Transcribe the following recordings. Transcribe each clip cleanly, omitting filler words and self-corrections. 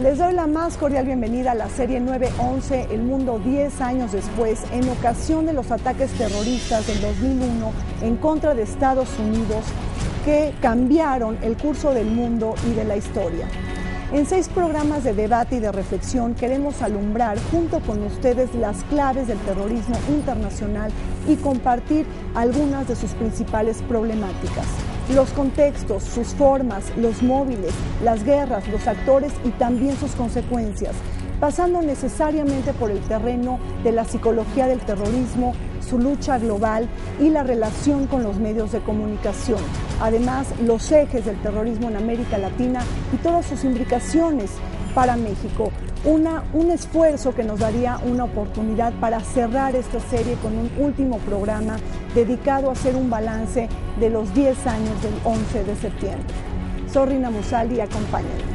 Les doy la más cordial bienvenida a la serie 9/11, El Mundo 10 años después, en ocasión de los ataques terroristas del 2001 en contra de Estados Unidos que cambiaron el curso del mundo y de la historia. En 6 programas de debate y de reflexión queremos alumbrar junto con ustedes las claves del terrorismo internacional y compartir algunas de sus principales problemáticas. Los contextos, sus formas, los móviles, las guerras, los actores y también sus consecuencias, pasando necesariamente por el terreno de la psicología del terrorismo, su lucha global y la relación con los medios de comunicación. Además, los ejes del terrorismo en América Latina y todas sus implicaciones para México. Un esfuerzo que nos daría una oportunidad para cerrar esta serie con un último programa dedicado a hacer un balance de los 10 años del 11 de septiembre. Soy Rina Musaldi y acompáñenme.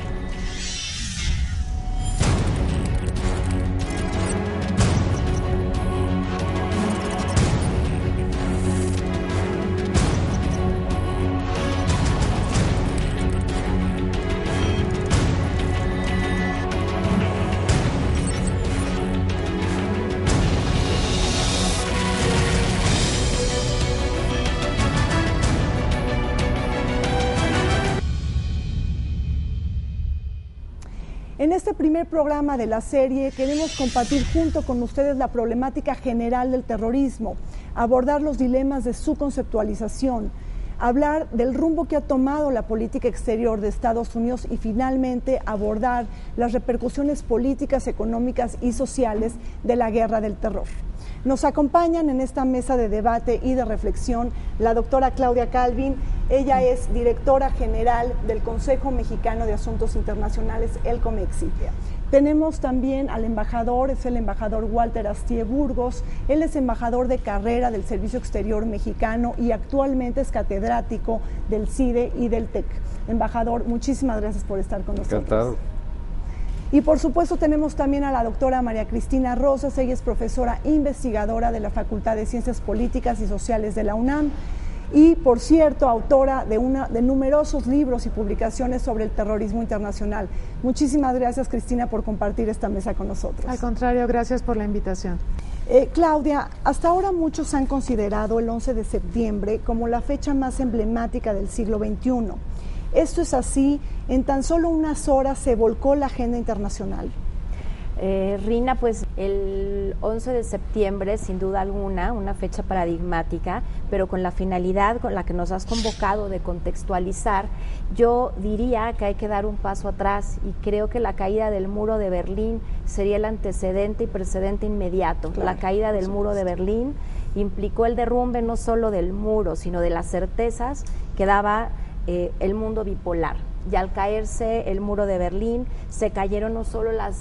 En este primer programa de la serie queremos compartir junto con ustedes la problemática general del terrorismo, abordar los dilemas de su conceptualización, hablar del rumbo que ha tomado la política exterior de Estados Unidos y finalmente abordar las repercusiones políticas, económicas y sociales de la guerra del terror. Nos acompañan en esta mesa de debate y de reflexión la doctora Claudia Calvin. Ella es directora general del Consejo Mexicano de Asuntos Internacionales, el COMEXI. Tenemos también al embajador, es el embajador Walter Astier Burgos. Él es embajador de carrera del Servicio Exterior Mexicano y actualmente es catedrático del CIDE y del TEC. Embajador, muchísimas gracias por estar con nosotros. Encantado. Y por supuesto tenemos también a la doctora María Cristina Rosas. Ella es profesora investigadora de la Facultad de Ciencias Políticas y Sociales de la UNAM y, por cierto, autora de numerosos libros y publicaciones sobre el terrorismo internacional. Muchísimas gracias, Cristina, por compartir esta mesa con nosotros. Al contrario, gracias por la invitación. Claudia, hasta ahora muchos han considerado el 11 de septiembre como la fecha más emblemática del siglo XXI. Esto es así, en tan solo unas horas se volcó la agenda internacional. Rina, pues el 11 de septiembre, sin duda alguna, una fecha paradigmática, pero con la finalidad con la que nos has convocado de contextualizar, yo diría que hay que dar un paso atrás y creo que la caída del muro de Berlín sería el antecedente y precedente inmediato. Claro, la caída del muro de Berlín implicó el derrumbe no solo del muro, sino de las certezas que daba el mundo bipolar. Y al caerse el muro de Berlín, se cayeron no solo la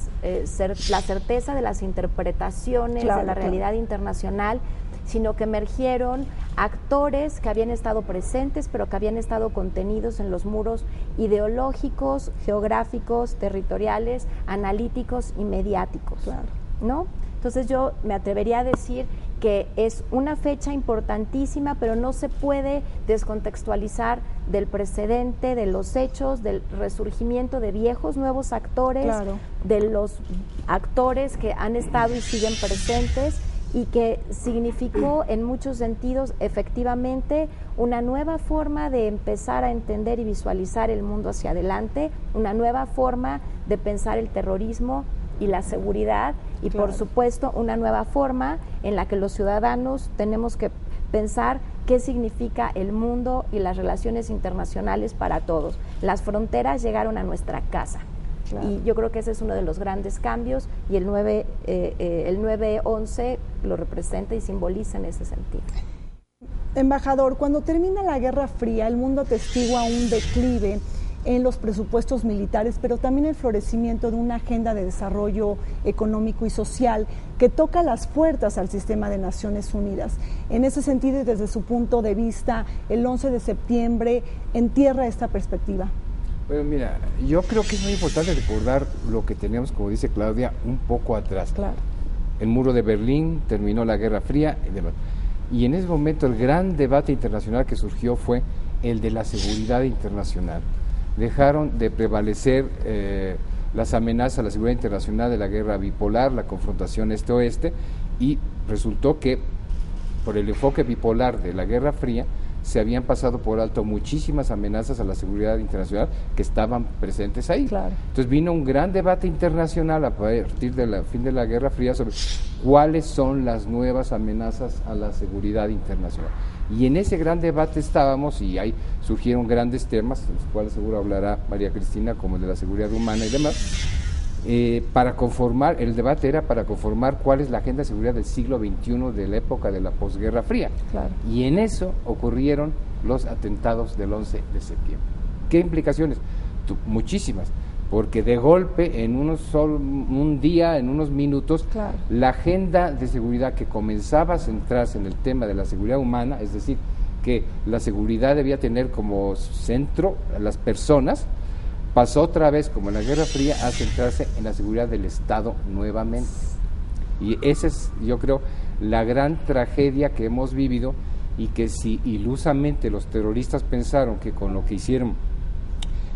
certeza de las interpretaciones de la realidad internacional, sino que emergieron actores que habían estado presentes, pero que habían estado contenidos en los muros ideológicos, geográficos, territoriales, analíticos y mediáticos, ¿no? Entonces yo me atrevería a decir que es una fecha importantísima, pero no se puede descontextualizar del precedente, de los hechos, del resurgimiento de viejos, nuevos actores, de los actores que han estado y siguen presentes y que significó en muchos sentidos efectivamente una nueva forma de empezar a entender y visualizar el mundo hacia adelante, una nueva forma de pensar el terrorismo y la seguridad y por supuesto una nueva forma en la que los ciudadanos tenemos que pensar qué significa el mundo y las relaciones internacionales para todos. Las fronteras llegaron a nuestra casa. Y yo creo que ese es uno de los grandes cambios y el 9/11 lo representa y simboliza en ese sentido. Embajador, cuando termina la Guerra Fría, el mundo atestigua un declive en los presupuestos militares, pero también el florecimiento de una agenda de desarrollo económico y social que toca las puertas al sistema de Naciones Unidas. En ese sentido y desde su punto de vista, el 11 de septiembre entierra esta perspectiva. Bueno, mira, yo creo que es muy importante recordar lo que teníamos, como dice Claudia, un poco atrás. El muro de Berlín, terminó la Guerra Fría, y en ese momento el gran debate internacional que surgió fue el de la seguridad internacional. Dejaron de prevalecer las amenazas a la seguridad internacional de la guerra bipolar, la confrontación este-oeste, y resultó que por el enfoque bipolar de la Guerra Fría se habían pasado por alto muchísimas amenazas a la seguridad internacional que estaban presentes ahí. Claro. Entonces vino un gran debate internacional a partir del fin de la Guerra Fría sobre cuáles son las nuevas amenazas a la seguridad internacional. Y en ese gran debate estábamos, y ahí surgieron grandes temas, de los cuales seguro hablará María Cristina, como el de la seguridad humana y demás. El debate era para conformar cuál es la agenda de seguridad del siglo XXI de la época de la posguerra fría. Claro. Y en eso ocurrieron los atentados del 11 de septiembre. ¿Qué implicaciones? Muchísimas, porque de golpe, en un día, en unos minutos, claro, la agenda de seguridad que comenzaba a centrarse en el tema de la seguridad humana, es decir, que la seguridad debía tener como centro a las personas, pasó otra vez, como en la Guerra Fría, a centrarse en la seguridad del Estado nuevamente. Y esa es, yo creo, la gran tragedia que hemos vivido, y que si ilusamente los terroristas pensaron que con lo que hicieron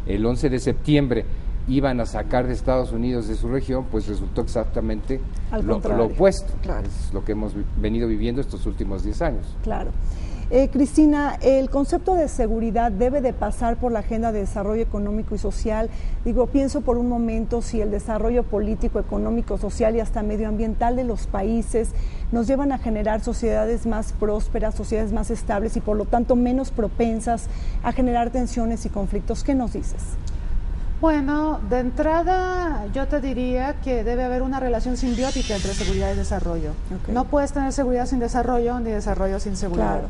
el 11 de septiembre iban a sacar de Estados Unidos de su región, pues resultó exactamente lo opuesto. Claro. Es lo que hemos venido viviendo estos últimos 10 años. Claro. Cristina, el concepto de seguridad debe de pasar por la agenda de desarrollo económico y social. Pienso por un momento si el desarrollo político, económico, social y hasta medioambiental de los países nos llevan a generar sociedades más prósperas, sociedades más estables y por lo tanto menos propensas a generar tensiones y conflictos. ¿Qué nos dices? Bueno, de entrada yo te diría que debe haber una relación simbiótica entre seguridad y desarrollo. Okay. No puedes tener seguridad sin desarrollo, ni desarrollo sin seguridad. Claro.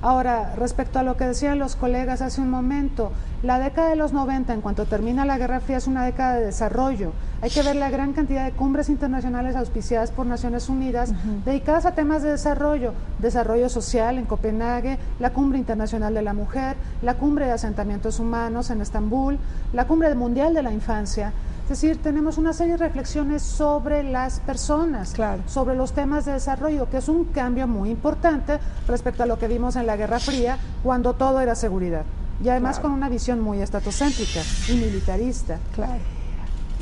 Ahora, respecto a lo que decían los colegas hace un momento, la década de los 90, en cuanto termina la Guerra Fría, es una década de desarrollo. Hay que ver la gran cantidad de cumbres internacionales auspiciadas por Naciones Unidas, dedicadas a temas de desarrollo social en Copenhague, la Cumbre Internacional de la Mujer, la Cumbre de Asentamientos Humanos en Estambul, la Cumbre Mundial de la Infancia. Es decir, tenemos una serie de reflexiones sobre las personas, claro, sobre los temas de desarrollo, que es un cambio muy importante respecto a lo que vimos en la Guerra Fría, cuando todo era seguridad. Y además claro, con una visión muy estatocéntrica y militarista. Claro.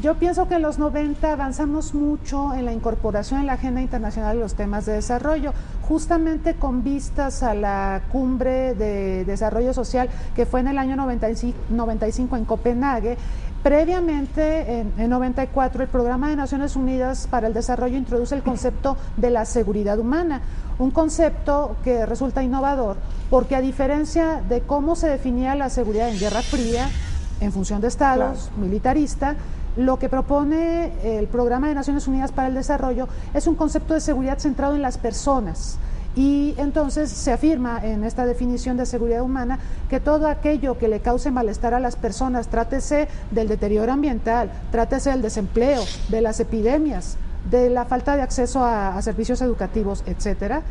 Yo pienso que en los 90 avanzamos mucho en la incorporación en la agenda internacional de los temas de desarrollo, justamente con vistas a la cumbre de desarrollo social que fue en el año 95 en Copenhague. Previamente, en 94, el Programa de Naciones Unidas para el Desarrollo introduce el concepto de la seguridad humana, un concepto que resulta innovador, porque a diferencia de cómo se definía la seguridad en Guerra Fría, en función de estados, claro, militarista, lo que propone el Programa de Naciones Unidas para el Desarrollo es un concepto de seguridad centrado en las personas. Y entonces se afirma en esta definición de seguridad humana que todo aquello que le cause malestar a las personas, trátese del deterioro ambiental, trátese del desempleo, de las epidemias, de la falta de acceso a servicios educativos, etcétera,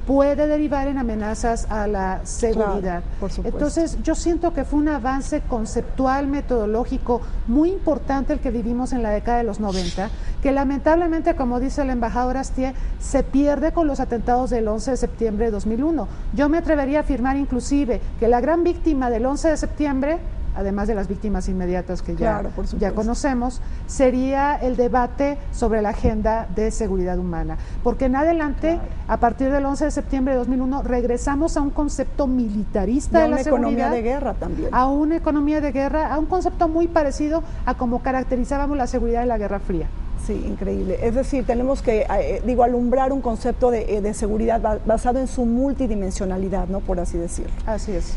puede derivar en amenazas a la seguridad. Claro, por supuesto. Entonces, yo siento que fue un avance conceptual, metodológico muy importante el que vivimos en la década de los 90, que lamentablemente, como dice el embajador Astier, se pierde con los atentados del 11 de septiembre de 2001. Yo me atrevería a afirmar inclusive que la gran víctima del 11 de septiembre, además de las víctimas inmediatas que claro, ya conocemos, sería el debate sobre la agenda de seguridad humana. Porque en adelante, claro, a partir del 11 de septiembre de 2001, regresamos a un concepto militarista de la seguridad. A una economía de guerra también. A una economía de guerra, a un concepto muy parecido a como caracterizábamos la seguridad de la Guerra Fría. Sí, increíble. Es decir, tenemos que, alumbrar un concepto de seguridad basado en su multidimensionalidad, ¿no? Por así decirlo. Así es.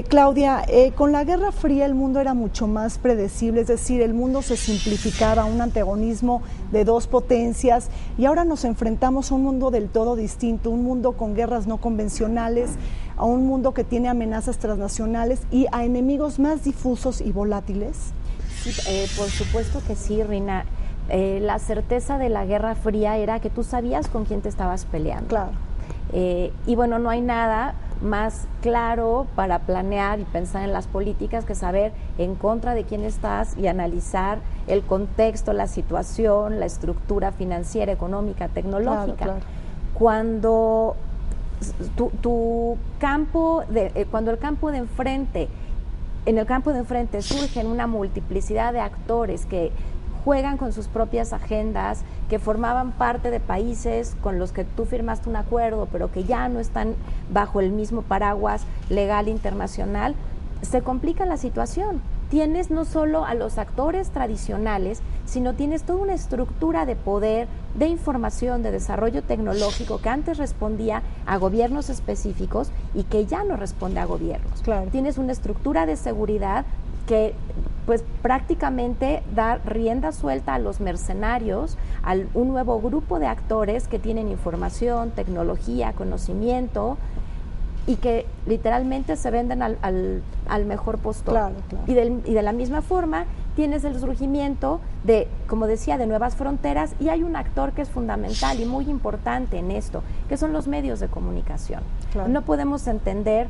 Claudia, con la Guerra Fría el mundo era mucho más predecible, es decir, el mundo se simplificaba, un antagonismo de dos potencias, y ahora nos enfrentamos a un mundo del todo distinto, un mundo con guerras no convencionales, a un mundo que tiene amenazas transnacionales y a enemigos más difusos y volátiles. Sí, por supuesto que sí, Rina. La certeza de la Guerra Fría era que tú sabías con quién te estabas peleando. Claro. Y bueno, no hay nada más claro para planear y pensar en las políticas que saber en contra de quién estás y analizar el contexto, la situación, la estructura financiera, económica, tecnológica. Claro, claro. Cuando cuando el campo de enfrente, en el campo de enfrente surgen una multiplicidad de actores que juegan con sus propias agendas, que formaban parte de países con los que tú firmaste un acuerdo, pero que ya no están bajo el mismo paraguas legal internacional, se complica la situación. Tienes no solo a los actores tradicionales, sino tienes toda una estructura de poder, de información, de desarrollo tecnológico que antes respondía a gobiernos específicos y que ya no responde a gobiernos. Claro. Tienes una estructura de seguridad que pues prácticamente da rienda suelta a los mercenarios, a un nuevo grupo de actores que tienen información, tecnología, conocimiento, y que literalmente se venden al mejor postor. Claro, claro. Y de la misma forma tienes el surgimiento de, como decía, de nuevas fronteras, y hay un actor que es fundamental y muy importante en esto, que son los medios de comunicación. Claro. No podemos entender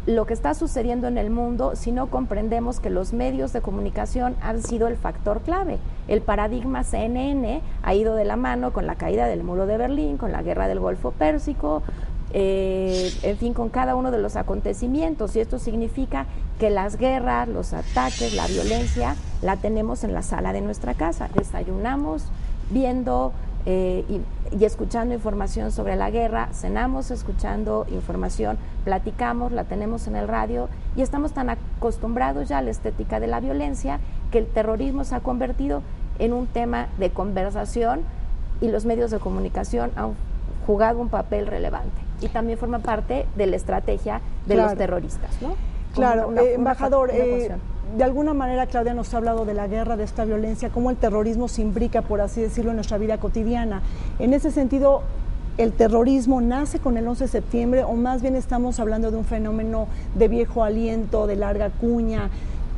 lo que está sucediendo en el mundo si no comprendemos que los medios de comunicación han sido el factor clave. El paradigma CNN ha ido de la mano con la caída del muro de Berlín, con la guerra del Golfo Pérsico, en fin, con cada uno de los acontecimientos, y esto significa que las guerras, los ataques, la violencia la tenemos en la sala de nuestra casa. Desayunamos viendo y escuchando información sobre la guerra, cenamos escuchando información, platicamos, la tenemos en el radio, y estamos tan acostumbrados ya a la estética de la violencia que el terrorismo se ha convertido en un tema de conversación, y los medios de comunicación han jugado un papel relevante y también forma parte de la estrategia de los terroristas, ¿no? Claro, embajador, de alguna manera Claudia nos ha hablado de la guerra, de esta violencia, cómo el terrorismo se imbrica, por así decirlo, en nuestra vida cotidiana. En ese sentido, ¿el terrorismo nace con el 11 de septiembre o más bien estamos hablando de un fenómeno de viejo aliento, de larga cuña,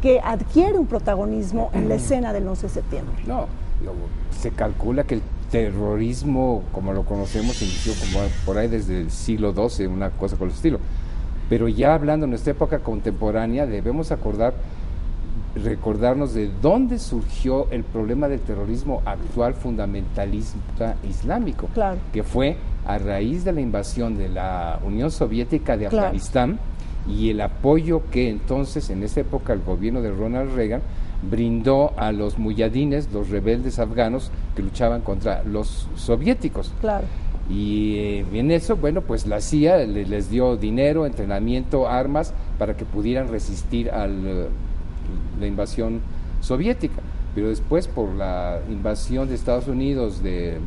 que adquiere un protagonismo en la escena del 11 de septiembre? No, se calcula que el terrorismo, como lo conocemos, inició como por ahí desde el siglo XII, una cosa con el estilo. Pero ya hablando en nuestra época contemporánea, debemos recordarnos de dónde surgió el problema del terrorismo actual fundamentalista islámico, claro, que fue a raíz de la invasión de la Unión Soviética de Afganistán, y el apoyo que entonces, en esa época, el gobierno de Ronald Reagan brindó a los muyadines, los rebeldes afganos que luchaban contra los soviéticos. Claro. Y en eso, bueno, pues la CIA les dio dinero, entrenamiento, armas para que pudieran resistir a la invasión soviética. Pero después, por la invasión de Estados Unidos de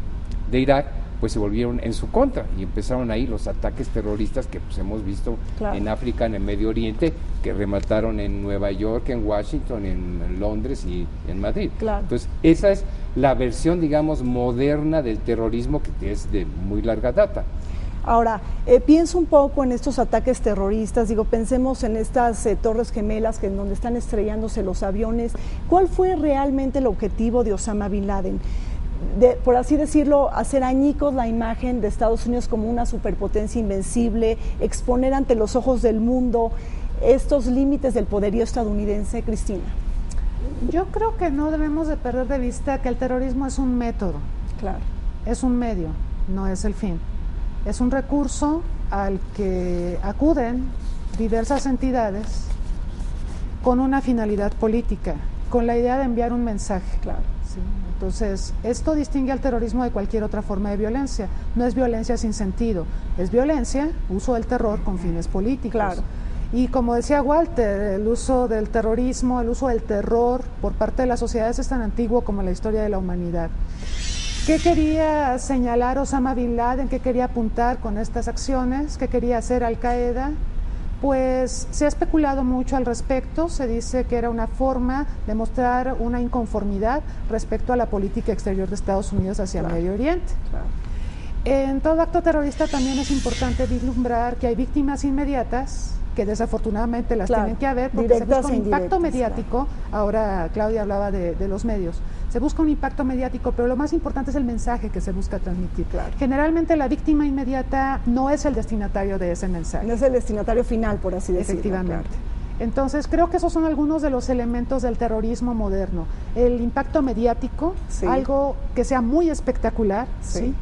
Irak, pues se volvieron en su contra y empezaron ahí los ataques terroristas que pues hemos visto en África, en el Medio Oriente, que remataron en Nueva York, en Washington, en Londres y en Madrid. Claro. Entonces, esa es la versión, digamos, moderna del terrorismo, que es de muy larga data. Ahora, pienso un poco en estos ataques terroristas, pensemos en estas torres gemelas en donde están estrellándose los aviones. ¿Cuál fue realmente el objetivo de Osama Bin Laden? Por así decirlo, hacer añicos la imagen de Estados Unidos como una superpotencia invencible, exponer ante los ojos del mundo estos límites del poderío estadounidense. Cristina. Yo creo que no debemos de perder de vista que el terrorismo es un método. Claro. Es un medio, no es el fin. Es un recurso al que acuden diversas entidades con una finalidad política, con la idea de enviar un mensaje. Claro. ¿Sí? Entonces, esto distingue al terrorismo de cualquier otra forma de violencia. No es violencia sin sentido, es violencia, uso del terror con fines políticos. Claro. Y como decía Walter, el uso del terrorismo, el uso del terror por parte de las sociedades es tan antiguo como la historia de la humanidad. ¿Qué quería señalar Osama Bin Laden? ¿Qué quería apuntar con estas acciones? ¿Qué quería hacer Al-Qaeda? Pues se ha especulado mucho al respecto. Se dice que era una forma de mostrar una inconformidad respecto a la política exterior de Estados Unidos hacia el Medio Oriente. Claro. En todo acto terrorista también es importante vislumbrar que hay víctimas inmediatas, que desafortunadamente las tienen que haber, porque se busca un impacto mediático. Ahora Claudia hablaba de los medios. Se busca un impacto mediático, pero lo más importante es el mensaje que se busca transmitir. Claro. Generalmente la víctima inmediata no es el destinatario de ese mensaje. No es el destinatario final, por así decirlo. Efectivamente. Claro. Entonces creo que esos son algunos de los elementos del terrorismo moderno. El impacto mediático, algo que sea muy espectacular, ¿sí?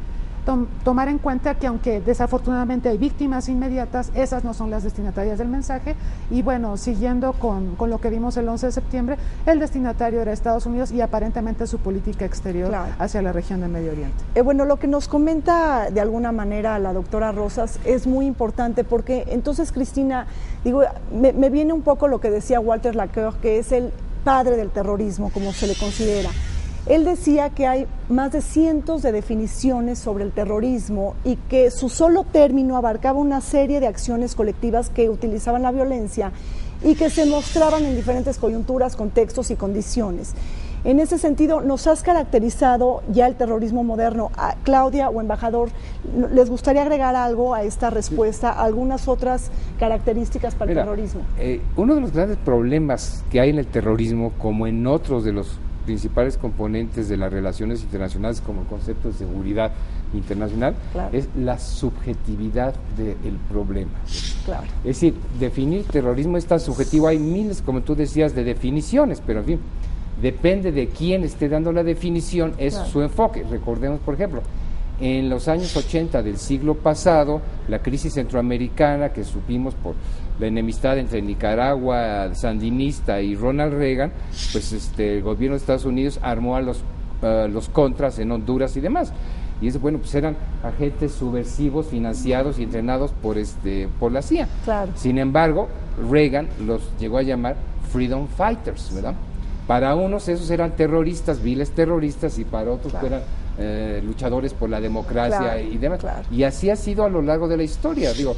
tomar en cuenta que aunque desafortunadamente hay víctimas inmediatas, esas no son las destinatarias del mensaje. Y bueno, siguiendo con lo que vimos el 11 de septiembre, el destinatario era Estados Unidos y aparentemente su política exterior hacia la región del Medio Oriente. Bueno, lo que nos comenta de alguna manera la doctora Rosas es muy importante, porque entonces, Cristina, digo, me viene un poco lo que decía Walter Laqueur, que es el padre del terrorismo, como se le considera. Él decía que hay más de cientos de definiciones sobre el terrorismo y que su solo término abarcaba una serie de acciones colectivas que utilizaban la violencia y que se mostraban en diferentes coyunturas, contextos y condiciones. En ese sentido, nos has caracterizado ya el terrorismo moderno. Claudia o embajador, ¿les gustaría agregar algo a esta respuesta, algunas otras características para el terrorismo? Uno de los grandes problemas que hay en el terrorismo, como en otros de los principales componentes de las relaciones internacionales, como el concepto de seguridad internacional, es la subjetividad del problema. Claro. Es decir, definir terrorismo es tan subjetivo, hay miles, como tú decías, de definiciones, pero en fin, depende de quién esté dando la definición, es su enfoque. Recordemos, por ejemplo, en los años 80 del siglo pasado, la crisis centroamericana, que supimos por la enemistad entre Nicaragua sandinista y Ronald Reagan, pues el gobierno de Estados Unidos armó a los contras en Honduras y demás. Y eso, bueno, pues eran agentes subversivos financiados y entrenados por la CIA. Claro. Sin embargo, Reagan los llegó a llamar Freedom Fighters, ¿verdad? Para unos esos eran terroristas, viles terroristas, y para otros eran luchadores por la democracia y demás. Y así ha sido a lo largo de la historia. Digo,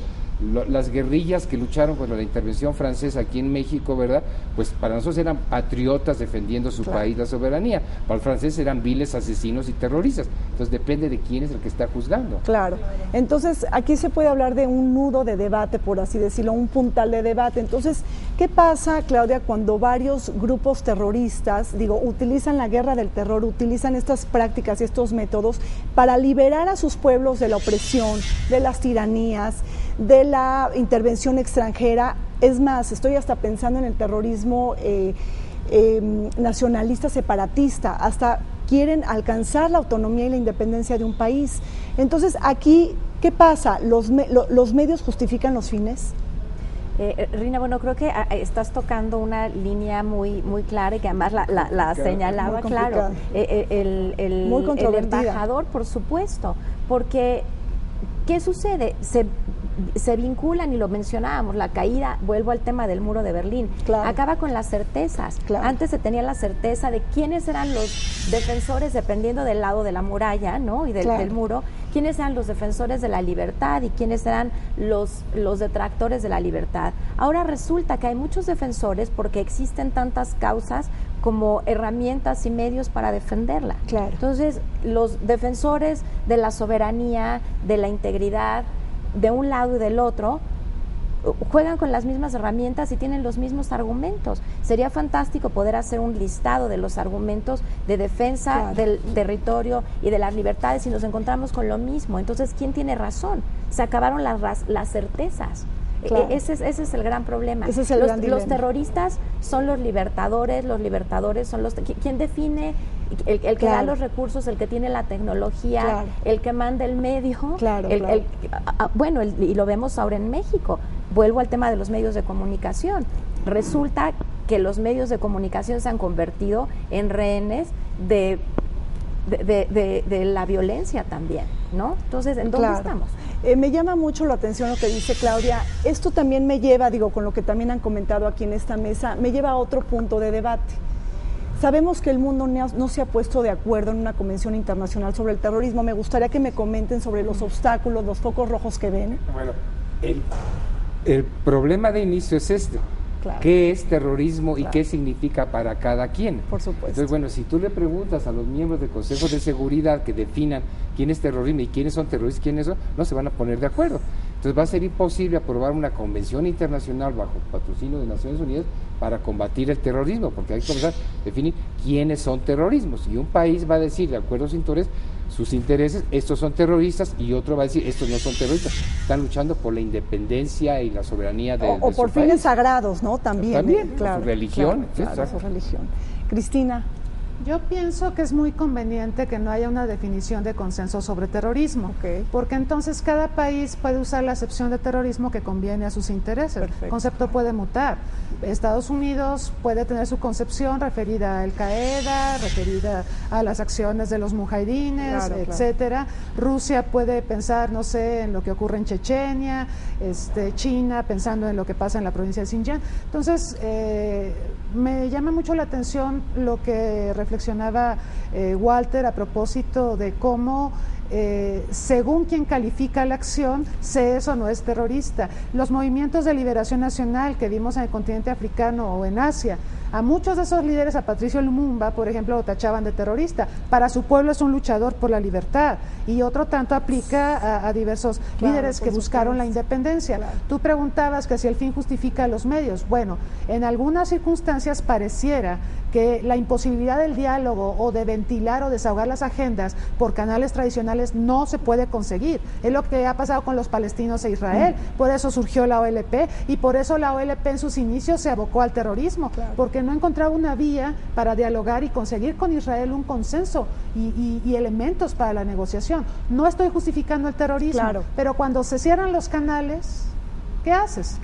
las guerrillas que lucharon contra la intervención francesa aquí en México, ¿verdad? Pues para nosotros eran patriotas defendiendo su país, la soberanía. Para los franceses eran viles asesinos y terroristas. Entonces depende de quién es el que está juzgando. Claro. Entonces aquí se puede hablar de un nudo de debate, por así decirlo, un puntal de debate. Entonces, ¿qué pasa, Claudia, cuando varios grupos terroristas, utilizan la guerra del terror, utilizan estas prácticas y estos métodos para liberar a sus pueblos de la opresión, de las tiranías, de la intervención extranjera? Es más, estoy hasta pensando en el terrorismo nacionalista separatista, hasta quieren alcanzar la autonomía y la independencia de un país. Entonces, aquí, ¿qué pasa? ¿Los medios justifican los fines? Rina, bueno, creo que estás tocando una línea muy clara y que además la señalaba claro. El embajador, por supuesto, porque ¿qué sucede? Se vinculan, y lo mencionábamos, la caída, vuelvo al tema del muro de Berlín, acaba con las certezas. Antes se tenía la certeza de quiénes eran los defensores, dependiendo del lado de la muralla, ¿no? Y del muro, quiénes eran los defensores de la libertad y quiénes eran los detractores de la libertad. Ahora resulta que hay muchos defensores porque existen tantas causas como herramientas y medios para defenderla. Entonces, los defensores de la soberanía, de la integridad, de un lado y del otro, juegan con las mismas herramientas y tienen los mismos argumentos. Sería fantástico poder hacer un listado de los argumentos de defensa del territorio y de las libertades, y nos encontramos con lo mismo. Entonces, ¿quién tiene razón? Se acabaron las certezas. Ese es el gran problema. Los terroristas son los libertadores son los... ¿Quién define? El que da los recursos, el que tiene la tecnología, el que manda el medio. Bueno, y lo vemos ahora en México. Vuelvo al tema de los medios de comunicación. Resulta que los medios de comunicación se han convertido en rehenes de la violencia también, ¿no? Entonces, ¿en dónde estamos? Me llama mucho la atención lo que dice Claudia. Esto también me lleva, con lo que también han comentado aquí en esta mesa, me lleva a otro punto de debate. Sabemos que el mundo no se ha puesto de acuerdo en una convención internacional sobre el terrorismo. Me gustaría que me comenten sobre los obstáculos, los focos rojos que ven. Bueno, el problema de inicio es este. ¿Qué es terrorismo y qué significa para cada quien? Por supuesto. Entonces, bueno, si tú le preguntas a los miembros del Consejo de Seguridad que definan quién es terrorismo y quiénes son terroristas, quiénes son, no se van a poner de acuerdo. Entonces va a ser imposible aprobar una convención internacional bajo patrocinio de Naciones Unidas para combatir el terrorismo, porque hay que comenzar a definir quiénes son terrorismos, y un país va a decir, de acuerdo a sus intereses, estos son terroristas, y otro va a decir, estos no son terroristas, están luchando por la independencia y la soberanía de o por fines país. Sagrados, ¿no? También su religión. Su religión. Cristina. Yo pienso que es muy conveniente que no haya una definición de consenso sobre terrorismo, porque entonces cada país puede usar la acepción de terrorismo que conviene a sus intereses. El concepto puede mutar. Estados Unidos puede tener su concepción referida a Al-Qaeda, referida a las acciones de los mujahidines, etcétera. Rusia puede pensar, no sé, en lo que ocurre en Chechenia, China pensando en lo que pasa en la provincia de Xinjiang. Entonces, me llama mucho la atención lo que reflexionaba Walter a propósito de cómo según quien califica la acción, se es o no es terrorista. Los movimientos de liberación nacional que vimos en el continente africano o en Asia, a muchos de esos líderes, a Patricio Lumumba, por ejemplo, lo tachaban de terrorista. Para su pueblo es un luchador por la libertad. Y otro tanto aplica a diversos líderes que buscaron la independencia. Tú preguntabas que si el fin justifica los medios. Bueno, en algunas circunstancias pareciera que la imposibilidad del diálogo o de ventilar o desahogar las agendas por canales tradicionales no se puede conseguir. Es lo que ha pasado con los palestinos e Israel. Por eso surgió la OLP y por eso la OLP en sus inicios se abocó al terrorismo, porque no encontraba una vía para dialogar y conseguir con Israel un consenso y elementos para la negociación. No estoy justificando el terrorismo, pero cuando se cierran los canales, ¿qué haces?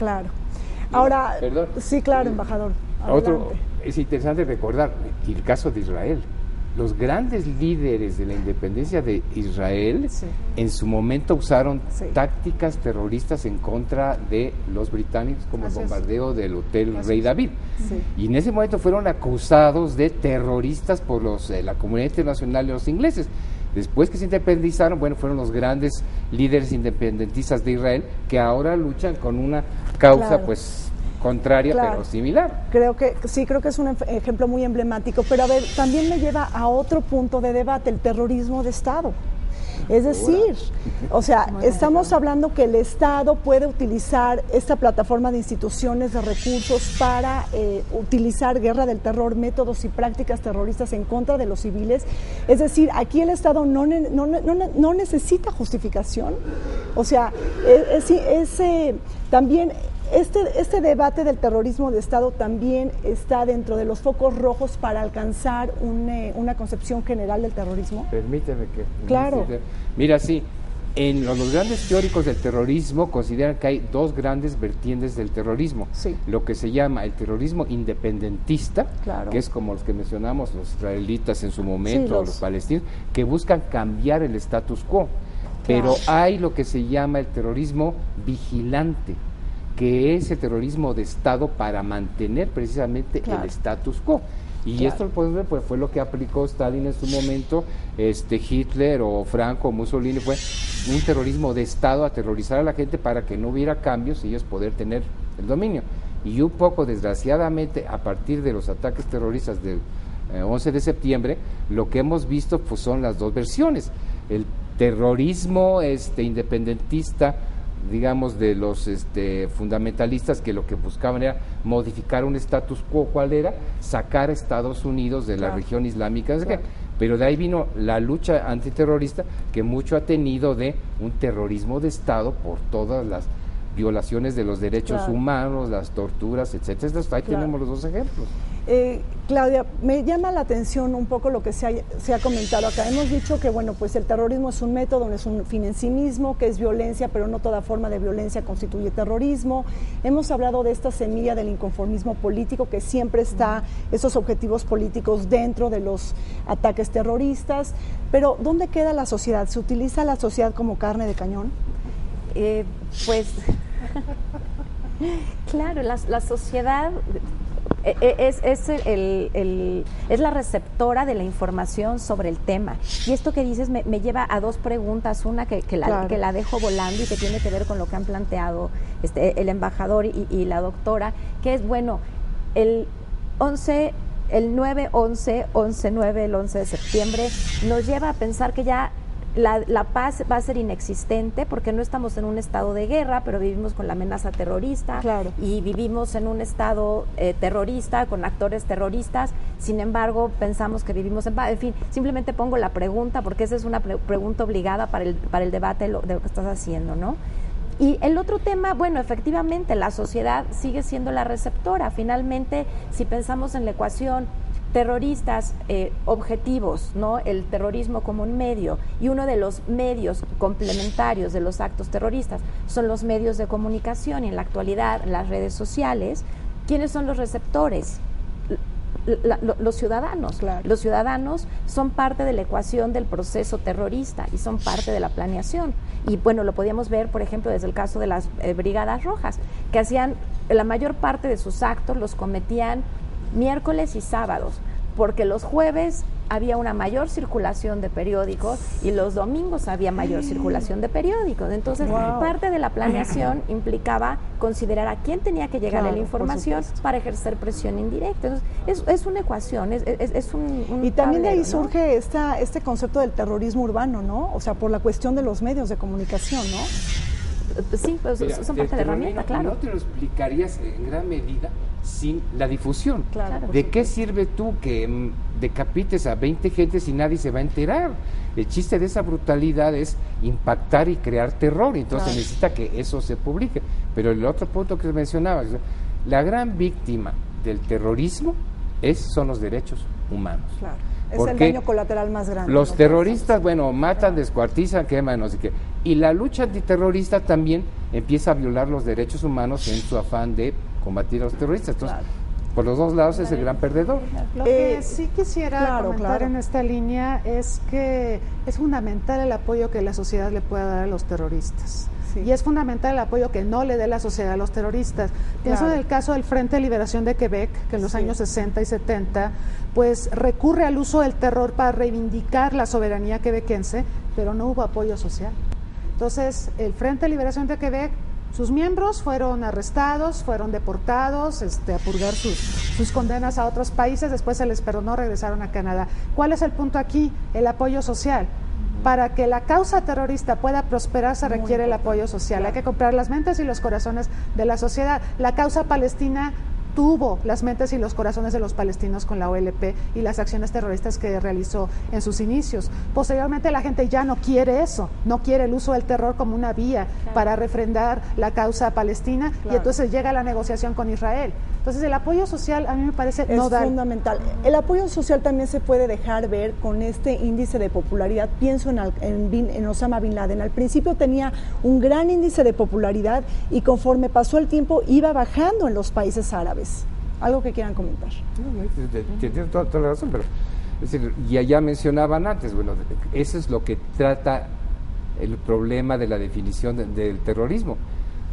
Ahora, sí, embajador. Otro, es interesante recordar el caso de Israel. Los grandes líderes de la independencia de Israel en su momento usaron tácticas terroristas en contra de los británicos, como el bombardeo del Hotel Rey David. Y en ese momento fueron acusados de terroristas por la comunidad internacional y los ingleses. Después que se independizaron, fueron los grandes líderes independentistas de Israel que ahora luchan con una causa, contraria, pero similar. Creo que es un ejemplo muy emblemático, pero a ver, también me lleva a otro punto de debate, el terrorismo de Estado. Es decir, estamos hablando que el Estado puede utilizar esta plataforma de instituciones, de recursos para utilizar guerra del terror, métodos y prácticas terroristas en contra de los civiles. Es decir, aquí el Estado no necesita justificación. También este debate del terrorismo de Estado también está dentro de los focos rojos para alcanzar una concepción general del terrorismo. Permíteme que... Mira, los grandes teóricos del terrorismo consideran que hay dos grandes vertientes del terrorismo. Lo que se llama el terrorismo independentista, que es como los que mencionamos, los israelitas en su momento, los palestinos, que buscan cambiar el status quo. Pero hay lo que se llama el terrorismo vigilante, que es el terrorismo de Estado para mantener precisamente el status quo. Y esto fue lo que aplicó Stalin en su momento, Hitler o Franco o Mussolini, fue un terrorismo de Estado, aterrorizar a la gente para que no hubiera cambios y ellos poder tener el dominio. Y un poco, desgraciadamente, a partir de los ataques terroristas del 11 de septiembre, lo que hemos visto son las dos versiones. El terrorismo independentista, digamos, de los fundamentalistas, que lo que buscaban era modificar un status quo. ¿Cuál era? Sacar a Estados Unidos de la región islámica. Pero de ahí vino la lucha antiterrorista, que mucho ha tenido de un terrorismo de Estado por todas las violaciones de los derechos humanos, las torturas, etcétera. Entonces, ahí tenemos los dos ejemplos. Claudia, me llama la atención un poco lo que se ha comentado acá. Hemos dicho que el terrorismo es un método, no es un fin en sí mismo, que es violencia, pero no toda forma de violencia constituye terrorismo. Hemos hablado de esta semilla del inconformismo político, que siempre está esos objetivos políticos dentro de los ataques terroristas. Pero ¿dónde queda la sociedad? ¿Se utiliza la sociedad como carne de cañón? Claro, la sociedad es la receptora de la información sobre el tema. Y esto que dices me lleva a dos preguntas, una que la dejo volando y que tiene que ver con lo que han planteado el embajador y la doctora, que es, el 9-11, 11-9, el 11 de septiembre, nos lleva a pensar que ya la paz va a ser inexistente, porque no estamos en un estado de guerra, pero vivimos con la amenaza terrorista y vivimos en un estado terrorista con actores terroristas. Sin embargo, pensamos que vivimos en paz. En fin, simplemente pongo la pregunta porque esa es una pregunta obligada para el debate de lo que estás haciendo, ¿no? Y el otro tema, efectivamente, la sociedad sigue siendo la receptora. Finalmente, si pensamos en la ecuación terroristas objetivos, ¿no? El terrorismo como un medio, y uno de los medios complementarios de los actos terroristas son los medios de comunicación, y en la actualidad las redes sociales. ¿Quiénes son los receptores? Los ciudadanos. Claro. Los ciudadanos son parte de la ecuación del proceso terrorista y son parte de la planeación. Y bueno, lo podíamos ver, por ejemplo, desde el caso de las Brigadas Rojas, que hacían la mayor parte de sus actos, los cometían miércoles y sábados, porque los jueves había una mayor circulación de periódicos y los domingos había mayor circulación de periódicos. Entonces, parte de la planeación implicaba considerar a quién tenía que llegar la información para ejercer presión indirecta. Entonces, es una ecuación, es un y también tablero, de ahí ¿no? surge este concepto del terrorismo urbano, ¿no? O sea, por la cuestión de los medios de comunicación, ¿no? Sí, pues Mira, son parte de la herramienta, claro. No te lo explicarías en gran medida sin la difusión. Claro. ¿De qué sirve tú que decapites a 20 gentes y nadie se va a enterar? El chiste de esa brutalidad es impactar y crear terror, entonces necesita que eso se publique. Pero el otro punto que mencionabas, la gran víctima del terrorismo son los derechos humanos. Claro. Es el daño colateral más grande. Los terroristas, bueno, matan, descuartizan, queman, no sé qué. Y la lucha antiterrorista también empieza a violar los derechos humanos en su afán de combatir a los terroristas. Entonces, por los dos lados es el gran perdedor. Lo que sí quisiera comentar en esta línea es que es fundamental el apoyo que la sociedad le pueda dar a los terroristas. Sí. Y es fundamental el apoyo que no le dé la sociedad a los terroristas. Pienso en el caso del Frente de Liberación de Quebec, que en los años 60 y 70, pues recurre al uso del terror para reivindicar la soberanía quebequense, pero no hubo apoyo social. Entonces, el Frente de Liberación de Quebec, sus miembros fueron arrestados, fueron deportados, a purgar sus condenas a otros países, después se les perdonó, regresaron a Canadá. ¿Cuál es el punto aquí? El apoyo social. Para que la causa terrorista pueda prosperar se requiere el apoyo social. Hay que comprar las mentes y los corazones de la sociedad. La causa palestina tuvo las mentes y los corazones de los palestinos con la OLP y las acciones terroristas que realizó en sus inicios. Posteriormente la gente ya no quiere eso, no quiere el uso del terror como una vía para refrendar la causa palestina y entonces llega la negociación con Israel. Entonces el apoyo social a mí me parece nodal. Es fundamental. El apoyo social también se puede dejar ver con este índice de popularidad. Pienso en Osama Bin Laden. Al principio tenía un gran índice de popularidad y conforme pasó el tiempo iba bajando en los países árabes. ¿Algo que quieran comentar? Tienes toda la razón, pero es decir, ya mencionaban antes, bueno, eso es lo que trata el problema de la definición del terrorismo.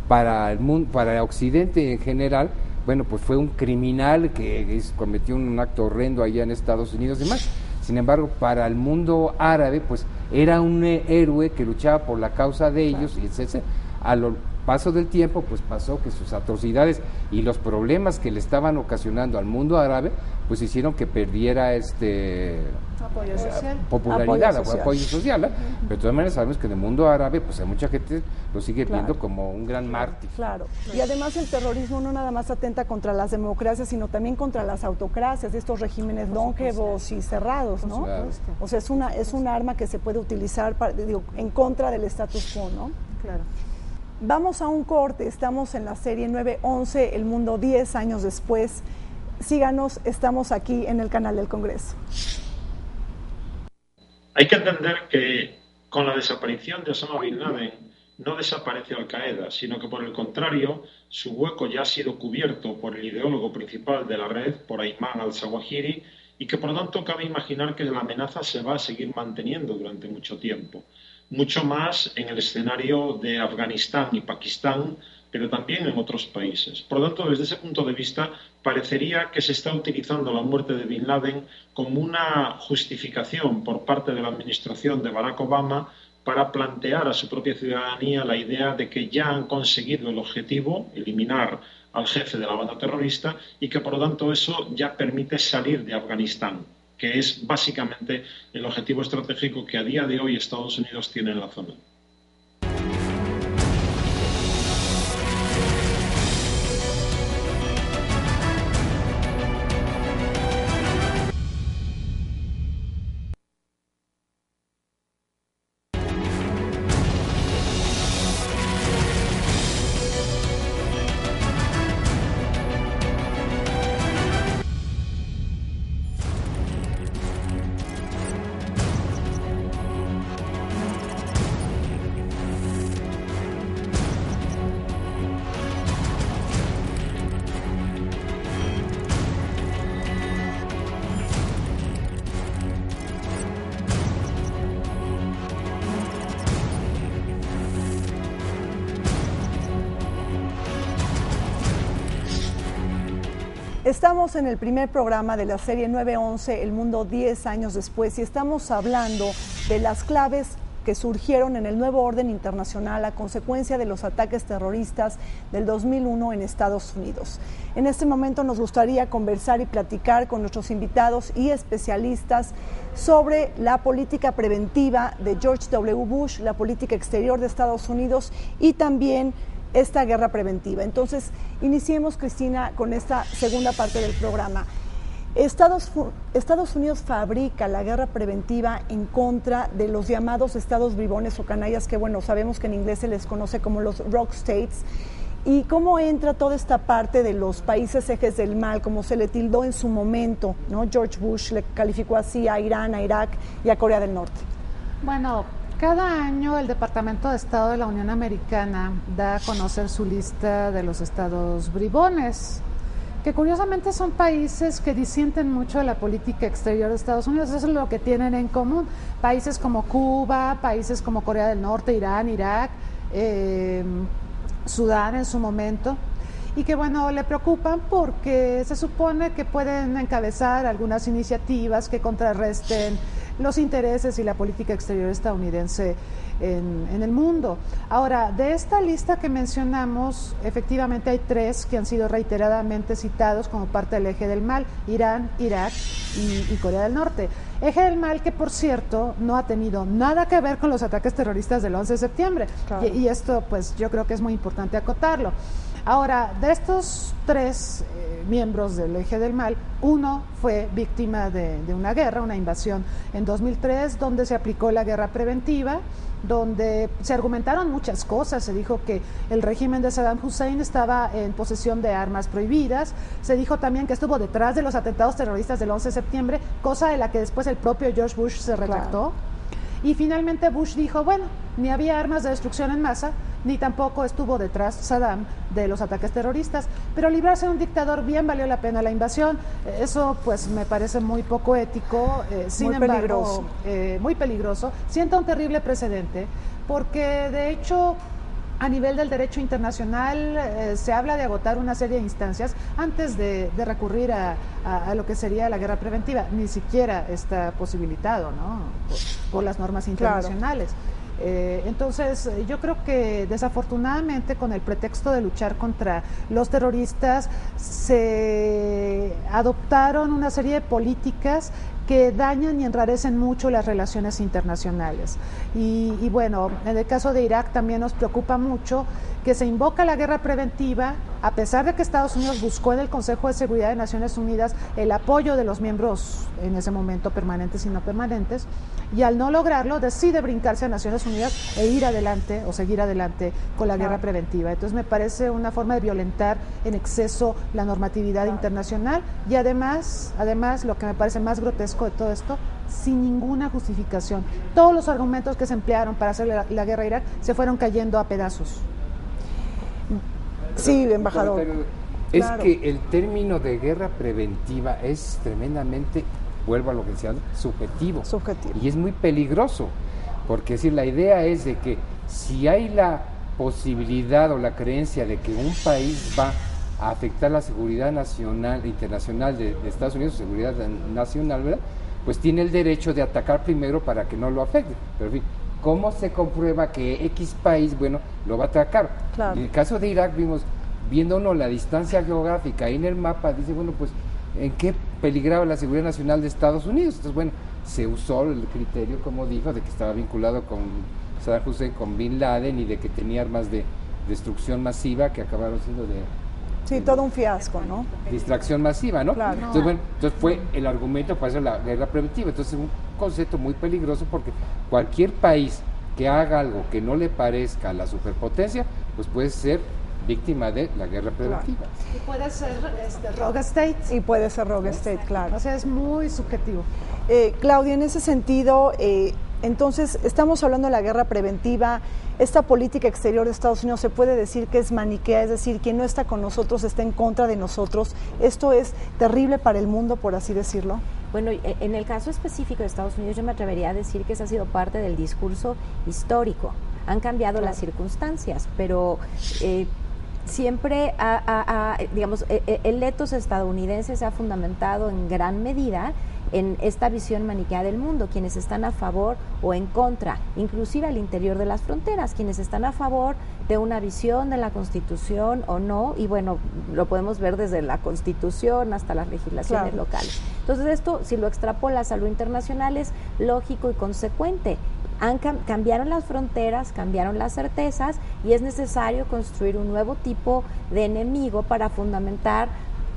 Para el mundo, para Occidente en general, bueno, pues fue un criminal que cometió un acto horrendo allá en Estados Unidos y demás. Sin embargo, para el mundo árabe, pues era un héroe que luchaba por la causa de ellos, y etc. A lo paso del tiempo, pues pasó que sus atrocidades y los problemas que le estaban ocasionando al mundo árabe, pues hicieron que perdiera apoyo social. Popularidad, apoyo social, ¿eh? Pero de todas maneras sabemos que en el mundo árabe, pues hay mucha gente lo sigue viendo como un gran mártir. Claro, y además el terrorismo no nada más atenta contra las democracias, sino también contra las autocracias, estos regímenes longevos y cerrados, ¿no? O sea, es una arma que se puede utilizar en contra del status quo, ¿no? Claro. Vamos a un corte, estamos en la serie 911, El Mundo 10 años después. Síganos, estamos aquí en el canal del Congreso. Hay que entender que con la desaparición de Osama Bin Laden no desapareció Al Qaeda, sino que por el contrario, su hueco ya ha sido cubierto por el ideólogo principal de la red, por Ayman al-Zawahiri, y que por lo tanto cabe imaginar que la amenaza se va a seguir manteniendo durante mucho tiempo. Mucho más en el escenario de Afganistán y Pakistán, pero también en otros países. Por lo tanto, desde ese punto de vista, parecería que se está utilizando la muerte de Bin Laden como una justificación por parte de la administración de Barack Obama para plantear a su propia ciudadanía la idea de que ya han conseguido el objetivo, eliminar al jefe de la banda terrorista, y que por lo tanto eso ya permite salir de Afganistán, que es básicamente el objetivo estratégico que a día de hoy Estados Unidos tiene en la zona. Estamos en el primer programa de la serie 911, El Mundo 10 años después, y estamos hablando de las claves que surgieron en el nuevo orden internacional a consecuencia de los ataques terroristas del 2001 en Estados Unidos. En este momento nos gustaría conversar y platicar con nuestros invitados y especialistas sobre la política preventiva de George W. Bush, la política exterior de Estados Unidos y también esta guerra preventiva. Entonces, iniciemos, Cristina, con esta segunda parte del programa. Estados Unidos fabrica la guerra preventiva en contra de los llamados estados bribones o canallas, que bueno, sabemos que en inglés se les conoce como los rogue states, y cómo entra toda esta parte de los países ejes del mal, como se le tildó en su momento, ¿no? George Bush le calificó así a Irán, a Irak y a Corea del Norte. Bueno, cada año el Departamento de Estado de la Unión Americana da a conocer su lista de los estados bribones, que curiosamente son países que disienten mucho de la política exterior de Estados Unidos. Eso es lo que tienen en común. Países como Cuba, países como Corea del Norte, Irán, Irak, Sudán en su momento, y que bueno, le preocupan porque se supone que pueden encabezar algunas iniciativas que contrarresten los intereses y la política exterior estadounidense en el mundo. Ahora, de esta lista que mencionamos, efectivamente hay 3 que han sido reiteradamente citados como parte del eje del mal: Irán, Irak y Corea del Norte. Eje del mal que, por cierto, no ha tenido nada que ver con los ataques terroristas del 11 de septiembre. Claro. Y esto, pues, yo creo que es muy importante acotarlo. Ahora, de estos 3 miembros del eje del mal, uno fue víctima de una guerra, una invasión en 2003, donde se aplicó la guerra preventiva, donde se argumentaron muchas cosas. Se dijo que el régimen de Saddam Hussein estaba en posesión de armas prohibidas. Se dijo también que estuvo detrás de los atentados terroristas del 11 de septiembre, cosa de la que después el propio George Bush se retractó. Claro. Y finalmente Bush dijo, bueno, ni había armas de destrucción en masa, ni tampoco estuvo detrás Saddam de los ataques terroristas, pero librarse de un dictador bien valió la pena la invasión. Eso pues me parece muy poco ético, sin embargo, muy peligroso. Sienta un terrible precedente, porque de hecho a nivel del derecho internacional se habla de agotar una serie de instancias antes de recurrir a lo que sería la guerra preventiva. Ni siquiera está posibilitado, ¿no? por las normas internacionales. Claro. Entonces, yo creo que desafortunadamente, con el pretexto de luchar contra los terroristas, se adoptaron una serie de políticas que dañan y enrarecen mucho las relaciones internacionales. Y bueno, en el caso de Irak también nos preocupa mucho que se invoca la guerra preventiva, a pesar de que Estados Unidos buscó en el Consejo de Seguridad de Naciones Unidas el apoyo de los miembros en ese momento permanentes y no permanentes, y al no lograrlo decide brincarse a Naciones Unidas e ir adelante o seguir adelante con la guerra preventiva. Entonces me parece una forma de violentar en exceso la normatividad internacional, y además lo que me parece más grotesco de todo esto, sin ninguna justificación. Todos los argumentos que se emplearon para hacer la guerra a Irak se fueron cayendo a pedazos. Sí, embajador. Es claro. Que el término de guerra preventiva es tremendamente, vuelvo a lo que decía, subjetivo. Y es muy peligroso, porque decir, la idea es de que si hay la posibilidad o la creencia de que un país va a afectar la seguridad nacional, internacional de Estados Unidos, seguridad nacional, ¿verdad?, pues tiene el derecho de atacar primero para que no lo afecte. Pero en fin, ¿cómo se comprueba que X país, bueno, lo va a atacar? Claro. En el caso de Irak viendo uno la distancia geográfica ahí en el mapa, dice, bueno, pues, ¿en qué peligraba la seguridad nacional de Estados Unidos? Entonces, bueno, se usó el criterio, como dijo, de que estaba vinculado con Saddam Hussein, con Bin Laden, y de que tenía armas de destrucción masiva que acabaron siendo Sí, todo un fiasco, ¿no? Distracción masiva, ¿no? Claro. Entonces, bueno, fue el argumento para hacer la guerra preventiva. Entonces, es un concepto muy peligroso, porque cualquier país que haga algo que no le parezca a la superpotencia, pues puede ser víctima de la guerra preventiva. Claro. Y puede ser rogue state. Y puede ser rogue state, claro. O sea, es muy subjetivo. Claudia, en ese sentido, entonces, estamos hablando de la guerra preventiva. Esta política exterior de Estados Unidos se puede decir que es maniquea, es decir, quien no está con nosotros está en contra de nosotros. ¿Esto es terrible para el mundo, por así decirlo? Bueno, en el caso específico de Estados Unidos, yo me atrevería a decir que esa ha sido parte del discurso histórico. Han cambiado las circunstancias, pero siempre, digamos, el ethos estadounidense se ha fundamentado en gran medida en esta visión maniquea del mundo, quienes están a favor o en contra, inclusive al interior de las fronteras, quienes están a favor de una visión de la Constitución o no, y bueno, lo podemos ver desde la Constitución hasta las legislaciones locales. Entonces esto, si lo extrapolas a lo internacional, es lógico y consecuente. Cambiaron las fronteras, cambiaron las certezas y es necesario construir un nuevo tipo de enemigo para fundamentar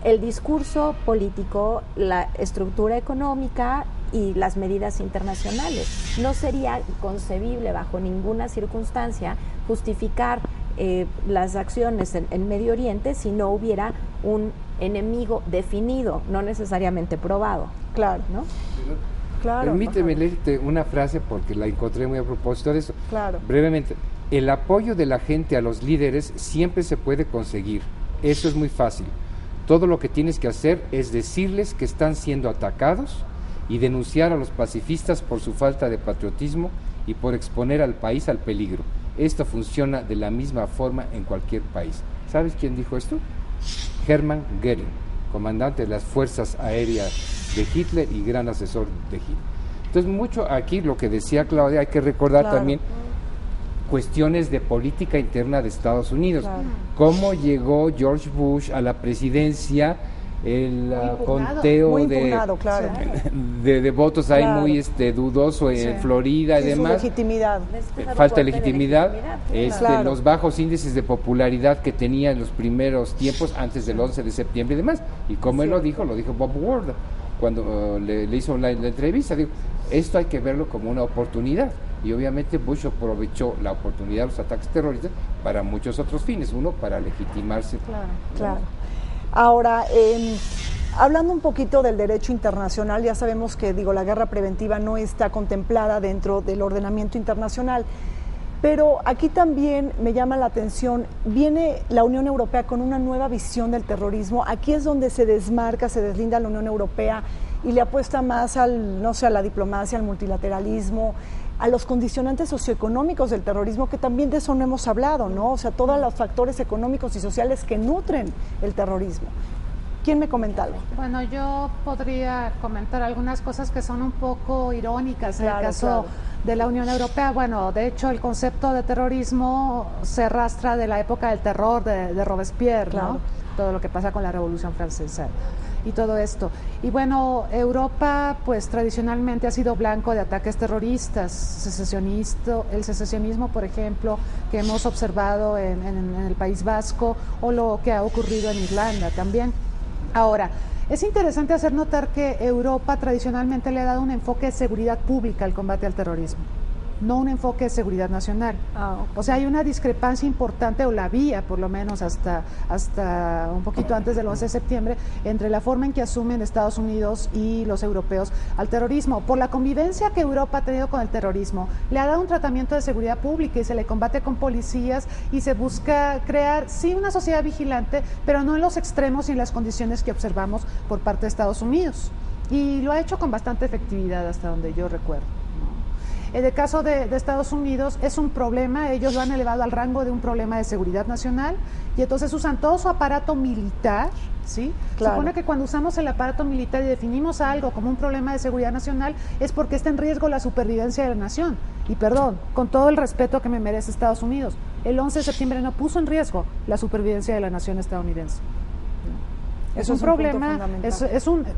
el discurso político, la estructura económica y las medidas internacionales. No sería concebible bajo ninguna circunstancia justificar las acciones en Medio Oriente si no hubiera un enemigo definido, no necesariamente probado. Claro, ¿no? Claro. Permíteme leerte una frase porque la encontré muy a propósito de eso. Claro. Brevemente, el apoyo de la gente a los líderes siempre se puede conseguir. Eso es muy fácil. Todo lo que tienes que hacer es decirles que están siendo atacados y denunciar a los pacifistas por su falta de patriotismo y por exponer al país al peligro. Esto funciona de la misma forma en cualquier país. ¿Sabes quién dijo esto? Hermann Göring, comandante de las fuerzas aéreas de Hitler y gran asesor de Hitler. Entonces, mucho aquí lo que decía Claudia, hay que recordar también cuestiones de política interna de Estados Unidos. Cómo llegó George Bush a la presidencia, el conteo de votos ahí muy dudoso en Florida y demás. Su legitimidad. Falta de legitimidad. Los bajos índices de popularidad que tenía en los primeros tiempos antes del 11 de septiembre y demás. Y como él lo dijo Bob Ward cuando le hizo la entrevista, dijo, esto hay que verlo como una oportunidad. Y obviamente Bush aprovechó la oportunidad de los ataques terroristas para muchos otros fines. Uno, para legitimarse. Claro. Ahora, hablando un poquito del derecho internacional, ya sabemos que la guerra preventiva no está contemplada dentro del ordenamiento internacional, pero aquí también me llama la atención, viene la Unión Europea con una nueva visión del terrorismo. Aquí es donde se desmarca, se deslinda la Unión Europea y le apuesta más a la diplomacia, al multilateralismo, a los condicionantes socioeconómicos del terrorismo, que también de eso no hemos hablado, ¿no? O sea, todos los factores económicos y sociales que nutren el terrorismo. ¿Quién me comenta algo? Bueno, yo podría comentar algunas cosas que son un poco irónicas en el caso de la Unión Europea. Bueno, de hecho, el concepto de terrorismo se arrastra de la época del terror de Robespierre, ¿no? Todo lo que pasa con la Revolución Francesa y todo esto. Y bueno, Europa pues tradicionalmente ha sido blanco de ataques terroristas, el secesionismo, por ejemplo, que hemos observado en el País Vasco, o lo que ha ocurrido en Irlanda también. Ahora, es interesante hacer notar que Europa tradicionalmente le ha dado un enfoque de seguridad pública al combate al terrorismo, no un enfoque de seguridad nacional. O sea, hay una discrepancia importante, o la había por lo menos hasta un poquito antes del 11 de septiembre, entre la forma en que asumen Estados Unidos y los europeos al terrorismo. Por la convivencia que Europa ha tenido con el terrorismo, le ha dado un tratamiento de seguridad pública y se le combate con policías y se busca crear, sí, una sociedad vigilante, pero no en los extremos y en las condiciones que observamos por parte de Estados Unidos. Y lo ha hecho con bastante efectividad hasta donde yo recuerdo. En el caso de Estados Unidos es un problema, ellos lo han elevado al rango de un problema de seguridad nacional y entonces usan todo su aparato militar, ¿sí? Se supone que cuando usamos el aparato militar y definimos algo como un problema de seguridad nacional es porque está en riesgo la supervivencia de la nación. Y perdón, con todo el respeto que me merece Estados Unidos, el 11 de septiembre no puso en riesgo la supervivencia de la nación estadounidense. Es un problema,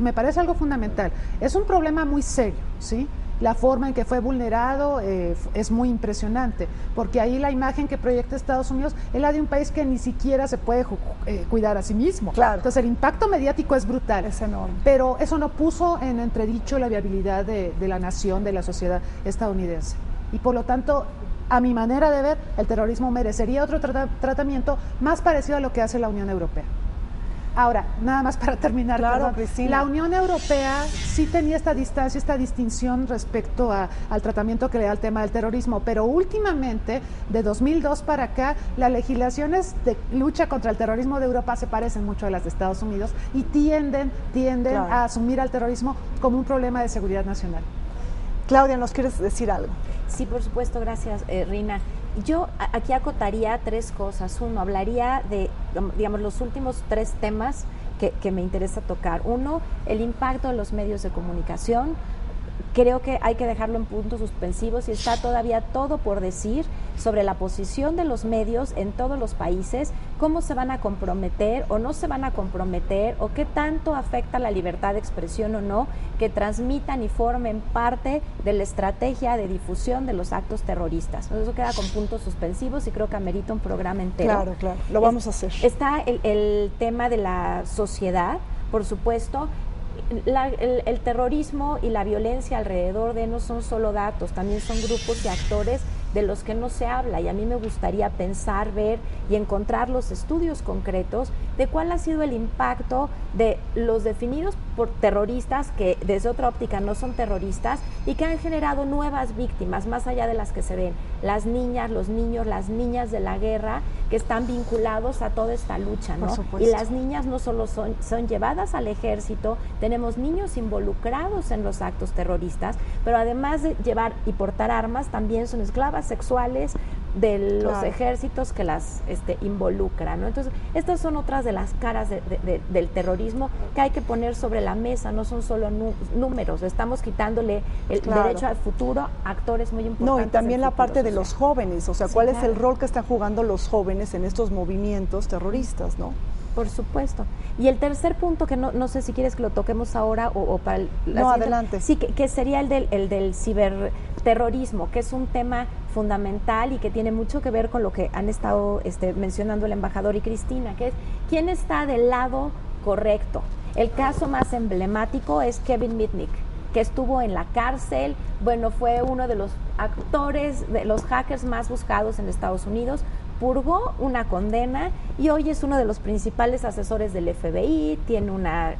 me parece algo fundamental. Es un problema muy serio, ¿sí? La forma en que fue vulnerado es muy impresionante, porque ahí la imagen que proyecta Estados Unidos es la de un país que ni siquiera se puede cuidar a sí mismo. Entonces el impacto mediático es brutal, es enorme. Pero eso no puso en entredicho la viabilidad de la nación, de la sociedad estadounidense. Y por lo tanto, a mi manera de ver, el terrorismo merecería otro tratamiento más parecido a lo que hace la Unión Europea. Ahora, nada más para terminar, la Unión Europea sí tenía esta distancia, esta distinción respecto al tratamiento que le da al tema del terrorismo, pero últimamente, de 2002 para acá, las legislaciones de lucha contra el terrorismo de Europa se parecen mucho a las de Estados Unidos y tienden a asumir al terrorismo como un problema de seguridad nacional. Claudia, ¿nos quieres decir algo? Sí, por supuesto, gracias, Rina. Yo aquí acotaría tres cosas. Uno, hablaría de digamos, los últimos 3 temas que me interesa tocar. Uno, el impacto de los medios de comunicación. Creo que hay que dejarlo en puntos suspensivos y está todavía todo por decir sobre la posición de los medios en todos los países, cómo se van a comprometer o no se van a comprometer, o qué tanto afecta la libertad de expresión o no, que transmitan y formen parte de la estrategia de difusión de los actos terroristas. Eso queda con puntos suspensivos y creo que amerita un programa entero. Claro, lo vamos a hacer. Está el tema de la sociedad, por supuesto. El terrorismo y la violencia alrededor de no son solo datos, también son grupos y actores de los que no se habla, y a mí me gustaría pensar, ver y encontrar los estudios concretos de cuál ha sido el impacto de los definidos por terroristas, que desde otra óptica no son terroristas, y que han generado nuevas víctimas, más allá de las que se ven, las niñas, los niños, las niñas de la guerra, que están vinculados a toda esta lucha, ¿no? Y las niñas no solo son llevadas al ejército, tenemos niños involucrados en los actos terroristas, pero además de llevar y portar armas, también son esclavas sexuales de los ejércitos que las involucran, ¿no? Entonces, estas son otras de las caras del terrorismo que hay que poner sobre la mesa, no son solo números, estamos quitándole el derecho al futuro a actores muy importantes. No, y también la parte social de los jóvenes, o sea, ¿cuál es el rol que están jugando los jóvenes en estos movimientos terroristas, no? Por supuesto. Y el tercer punto, que no sé si quieres que lo toquemos ahora o para la siguiente. Adelante. Sí, que sería el del ciberterrorismo, que es un tema fundamental y que tiene mucho que ver con lo que han estado mencionando el embajador y Cristina, que es quién está del lado correcto. El caso más emblemático es Kevin Mitnick, que estuvo en la cárcel, bueno, fue uno de los actores, de los hackers más buscados en Estados Unidos, purgó una condena y hoy es uno de los principales asesores del FBI, tiene una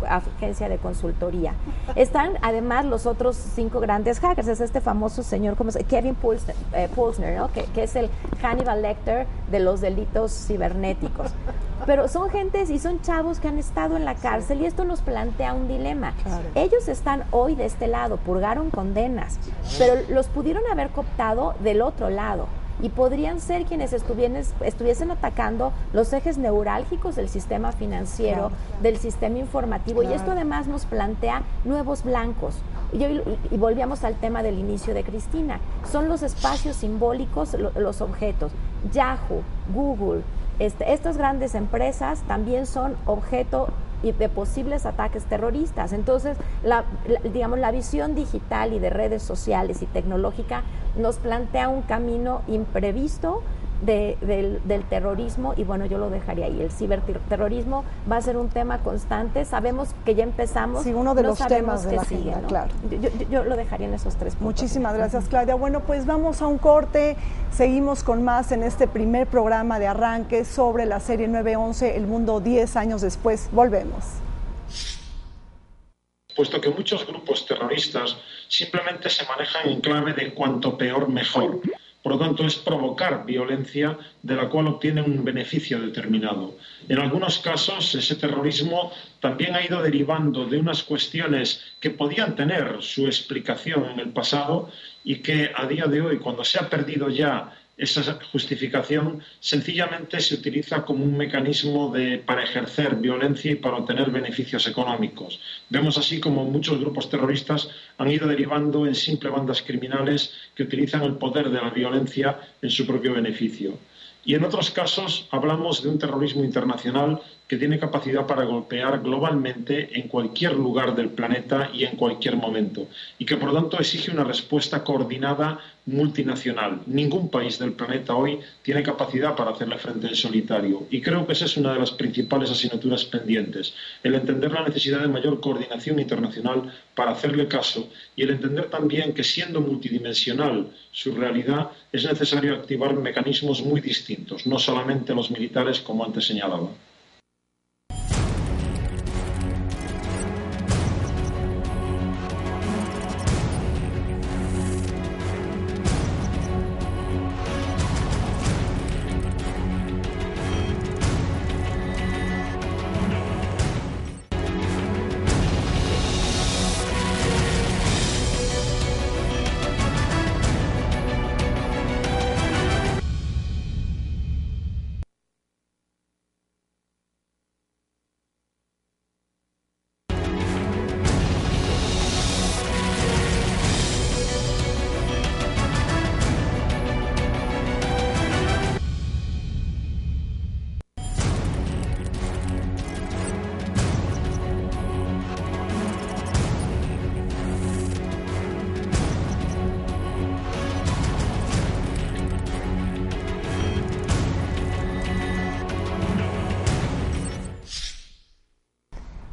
agencia de consultoría. Están además los otros 5 grandes hackers, es este famoso señor como Kevin Pulsner, ¿no? que es el Hannibal Lecter de los delitos cibernéticos. Pero son gentes y son chavos que han estado en la cárcel y esto nos plantea un dilema. Claro. Ellos están hoy de este lado, purgaron condenas, pero los pudieron haber cooptado del otro lado. Y podrían ser quienes estuviesen atacando los ejes neurálgicos del sistema financiero, del sistema informativo, y esto además nos plantea nuevos blancos. Y volvíamos al tema del inicio de Cristina, son los espacios simbólicos, los objetos. Yahoo, Google, estas grandes empresas también son objeto de posibles ataques terroristas. Entonces, digamos, la visión digital y de redes sociales y tecnológica nos plantea un camino imprevisto del terrorismo, y bueno, yo lo dejaría ahí. El ciberterrorismo va a ser un tema constante, sabemos que ya empezamos, sí, uno de los temas de la sigue, agenda, ¿no? claro. Yo lo dejaría en esos 3 puntos. Muchísimas gracias, Claudia. Bueno, pues vamos a un corte, seguimos con más en este primer programa de arranque sobre la serie 9/11, El Mundo 10 años después. Volvemos. Puesto que muchos grupos terroristas simplemente se manejan en clave de cuanto peor mejor. Por lo tanto, es provocar violencia de la cual obtienen un beneficio determinado. En algunos casos, ese terrorismo también ha ido derivando de unas cuestiones que podían tener su explicación en el pasado y que a día de hoy, cuando se ha perdido ya esa justificación, sencillamente se utiliza como un mecanismo para ejercer violencia y para obtener beneficios económicos. Vemos así como muchos grupos terroristas han ido derivando en simples bandas criminales que utilizan el poder de la violencia en su propio beneficio. Y en otros casos hablamos de un terrorismo internacional que tiene capacidad para golpear globalmente en cualquier lugar del planeta y en cualquier momento, y que por lo tanto exige una respuesta coordinada multinacional. Ningún país del planeta hoy tiene capacidad para hacerle frente en solitario, y creo que esa es una de las principales asignaturas pendientes, el entender la necesidad de mayor coordinación internacional para hacerle caso, y el entender también que siendo multidimensional su realidad es necesario activar mecanismos muy distintos, no solamente los militares como antes señalaba.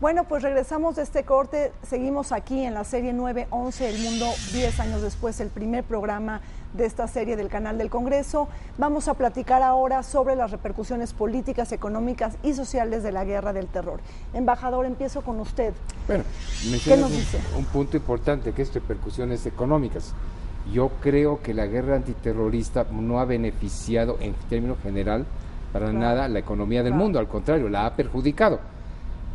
Bueno, pues regresamos de este corte, seguimos aquí en la serie 911, El Mundo 10 años después, el primer programa de esta serie del canal del Congreso. Vamos a platicar ahora sobre las repercusiones políticas, económicas y sociales de la guerra del terror. Embajador, empiezo con usted. Bueno, ¿qué nos dice? Un punto importante, que es repercusiones económicas. Yo creo que la guerra antiterrorista no ha beneficiado en términos general para nada la economía del mundo, al contrario, la ha perjudicado.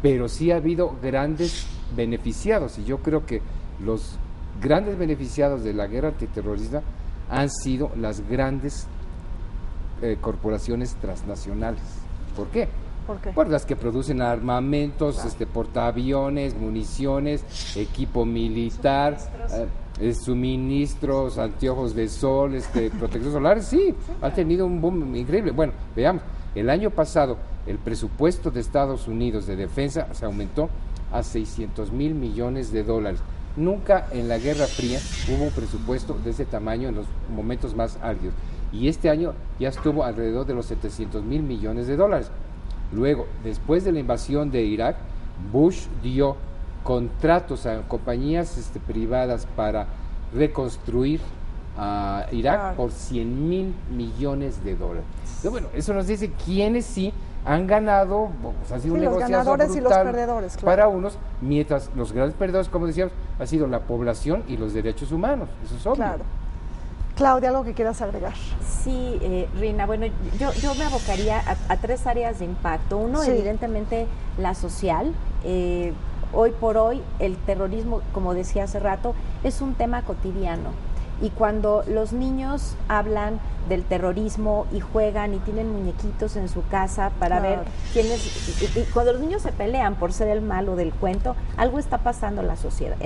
Pero sí ha habido grandes beneficiados, y yo creo que los grandes beneficiados de la guerra antiterrorista han sido las grandes corporaciones transnacionales. ¿Por qué? ¿Por qué? Por las que producen armamentos, portaaviones, municiones, equipo militar, suministros, anteojos de sol, protección solar. Sí, ha tenido un boom increíble. Bueno, veamos, el año pasado el presupuesto de Estados Unidos de defensa se aumentó a $600 mil millones. Nunca en la Guerra Fría hubo un presupuesto de ese tamaño en los momentos más álgidos. Y este año ya estuvo alrededor de los $700 mil millones. Luego, después de la invasión de Irak, Bush dio contratos a compañías privadas para reconstruir a Irak por $100 mil millones. Y bueno, eso nos dice quiénes sí han ganado, ha sido un negociazo ganadores brutal y los perdedores, para unos, mientras los grandes perdedores, como decíamos, ha sido la población y los derechos humanos. Eso es obvio. Claro. Claudia, ¿algo que quieras agregar? Sí, Rina, bueno, yo me abocaría a tres áreas de impacto. Uno, evidentemente, la social. Hoy por hoy, el terrorismo, como decía hace rato, es un tema cotidiano. Y cuando los niños hablan del terrorismo y juegan y tienen muñequitos en su casa para ver quién es, y cuando los niños se pelean por ser el malo del cuento, algo está pasando en la sociedad.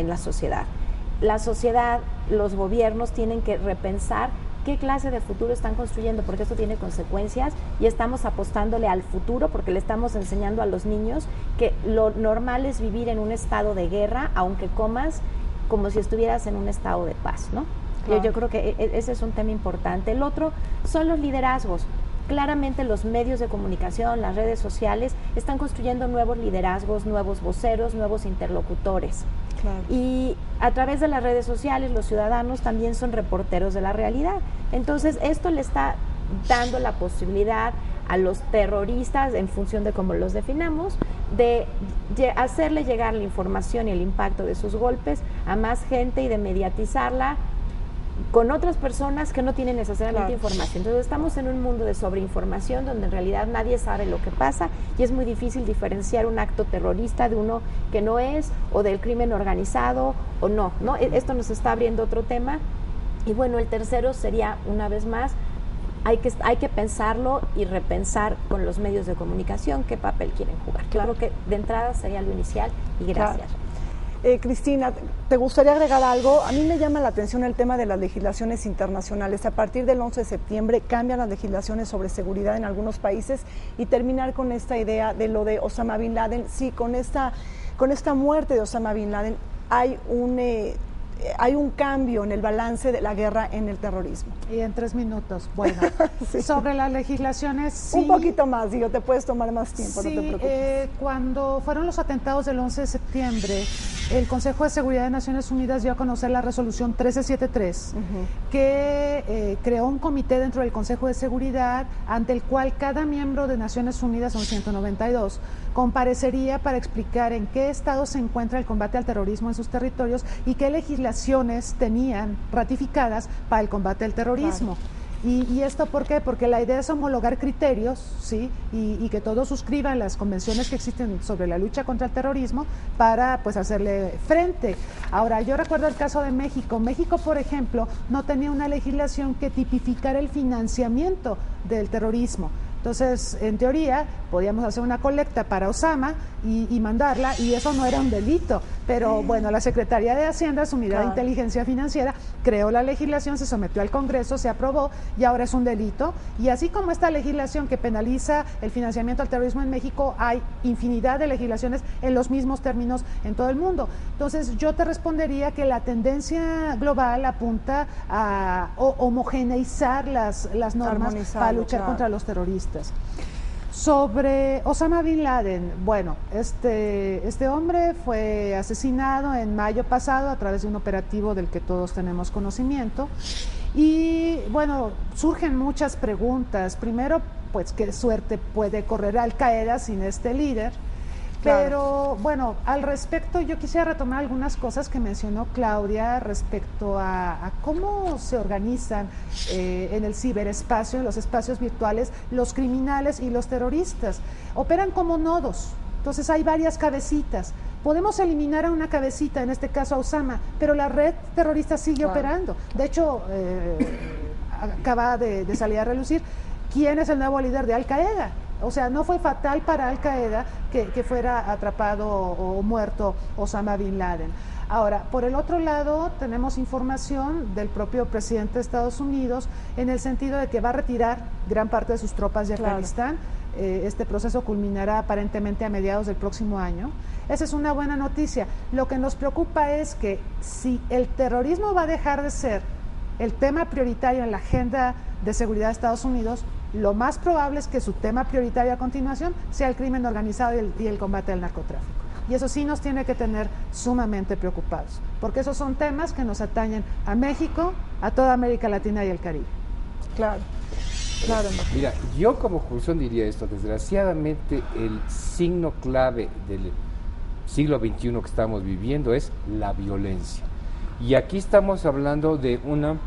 La sociedad, los gobiernos tienen que repensar qué clase de futuro están construyendo, porque esto tiene consecuencias y estamos apostándole al futuro porque le estamos enseñando a los niños que lo normal es vivir en un estado de guerra, aunque comas como si estuvieras en un estado de paz, ¿no? Claro. Yo creo que ese es un tema importante. El otro son los liderazgos. Claramente los medios de comunicación, las redes sociales, están construyendo nuevos liderazgos, nuevos voceros, nuevos interlocutores. Claro. Y a través de las redes sociales, los ciudadanos también son reporteros de la realidad. Entonces, esto le está dando la posibilidad a los terroristas, en función de cómo los definamos, de hacerle llegar la información y el impacto de sus golpes a más gente y de mediatizarla con otras personas que no tienen necesariamente información. Entonces estamos en un mundo de sobreinformación donde en realidad nadie sabe lo que pasa y es muy difícil diferenciar un acto terrorista de uno que no es, o del crimen organizado o no. Esto nos está abriendo otro tema. Y bueno, el tercero sería, una vez más, hay que pensarlo y repensar con los medios de comunicación qué papel quieren jugar. Yo creo que de entrada sería lo inicial y gracias. Cristina, ¿te gustaría agregar algo? A mí me llama la atención el tema de las legislaciones internacionales. A partir del 11 de septiembre cambian las legislaciones sobre seguridad en algunos países y terminar con esta idea de lo de Osama Bin Laden. Sí, con esta muerte de Osama Bin Laden hay un cambio en el balance de la guerra en el terrorismo. Y en 3 minutos, bueno, sobre las legislaciones, sí. Un poquito más, digo, te puedes tomar más tiempo, sí, no te preocupes. Cuando fueron los atentados del 11 de septiembre, el Consejo de Seguridad de Naciones Unidas dio a conocer la resolución 1373, que creó un comité dentro del Consejo de Seguridad, ante el cual cada miembro de Naciones Unidas, son 192, comparecería para explicar en qué estado se encuentra el combate al terrorismo en sus territorios y qué legislaciones tenían ratificadas para el combate al terrorismo. Claro. ¿Y esto por qué? Porque la idea es homologar criterios, ¿sí? Y que todos suscriban las convenciones que existen sobre la lucha contra el terrorismo para, pues, hacerle frente. Ahora, yo recuerdo el caso de México. México, por ejemplo, no tenía una legislación que tipificara el financiamiento del terrorismo. Entonces, en teoría, podíamos hacer una colecta para Osama y mandarla, y eso no era un delito. Pero bueno, la Secretaría de Hacienda, su unidad de inteligencia financiera, creó la legislación, se sometió al Congreso, se aprobó y ahora es un delito. Y así como esta legislación que penaliza el financiamiento al terrorismo en México, hay infinidad de legislaciones en los mismos términos en todo el mundo. Entonces, yo te respondería que la tendencia global apunta a homogeneizar las normas para luchar contra los terroristas. Sobre Osama Bin Laden, bueno, este hombre fue asesinado en mayo pasado a través de un operativo del que todos tenemos conocimiento y bueno, surgen muchas preguntas. Primero, pues qué suerte puede correr Al Qaeda sin este líder. Pero bueno, al respecto yo quisiera retomar algunas cosas que mencionó Claudia respecto a cómo se organizan en el ciberespacio, en los espacios virtuales, los criminales y los terroristas. Operan como nodos, entonces hay varias cabecitas. Podemos eliminar a una cabecita, en este caso a Osama, pero la red terrorista sigue operando. De hecho, acaba de salir a relucir quién es el nuevo líder de Al Qaeda. O sea, no fue fatal para Al Qaeda que fuera atrapado o muerto Osama Bin Laden. Ahora, por el otro lado, tenemos información del propio presidente de Estados Unidos en el sentido de que va a retirar gran parte de sus tropas de Afganistán. Este proceso culminará aparentemente a mediados del próximo año. Esa es una buena noticia. Lo que nos preocupa es que si el terrorismo va a dejar de ser el tema prioritario en la agenda de seguridad de Estados Unidos, lo más probable es que su tema prioritario a continuación sea el crimen organizado y el combate al narcotráfico. Y eso sí nos tiene que tener sumamente preocupados, porque esos son temas que nos atañen a México, a toda América Latina y el Caribe. Claro, claro. Mira, yo como conclusión diría esto: desgraciadamente el signo clave del siglo XXI que estamos viviendo es la violencia. Y aquí estamos hablando de un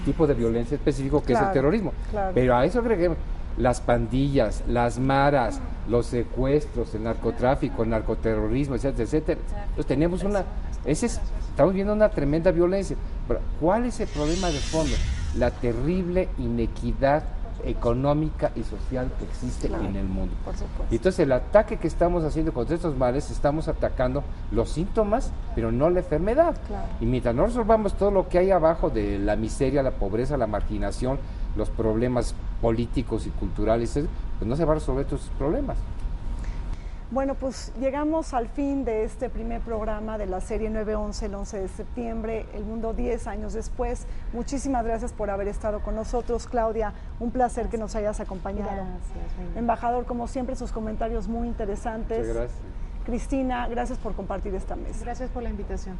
tipo de violencia específico que es el terrorismo. Pero a eso agreguemos las pandillas, las maras, los secuestros, el narcotráfico, el narcoterrorismo, etcétera, etcétera. Entonces tenemos estamos viendo una tremenda violencia. Pero ¿cuál es el problema de fondo? La terrible inequidad económica y social que existe en el mundo. Por supuesto. Y entonces el ataque que estamos haciendo contra estos males, estamos atacando los síntomas, pero no la enfermedad. Y mientras no resolvamos todo lo que hay abajo de la miseria, la pobreza, la marginación, los problemas políticos y culturales, pues no se van a resolver estos problemas. Bueno, pues llegamos al fin de este primer programa de la serie 9-11, el 11 de septiembre, El Mundo 10 años después. Muchísimas gracias por haber estado con nosotros, Claudia. Un placer que nos hayas acompañado. Gracias. Embajador, como siempre, sus comentarios muy interesantes. Muchas gracias. Cristina, gracias por compartir esta mesa. Gracias por la invitación.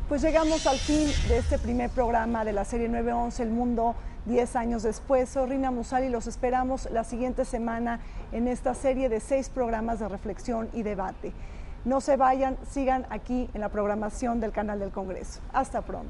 Pues llegamos al fin de este primer programa de la serie 9-11, El Mundo 10 años después. Soy Rina Musali, los esperamos la siguiente semana en esta serie de 6 programas de reflexión y debate. No se vayan, sigan aquí en la programación del canal del Congreso. Hasta pronto.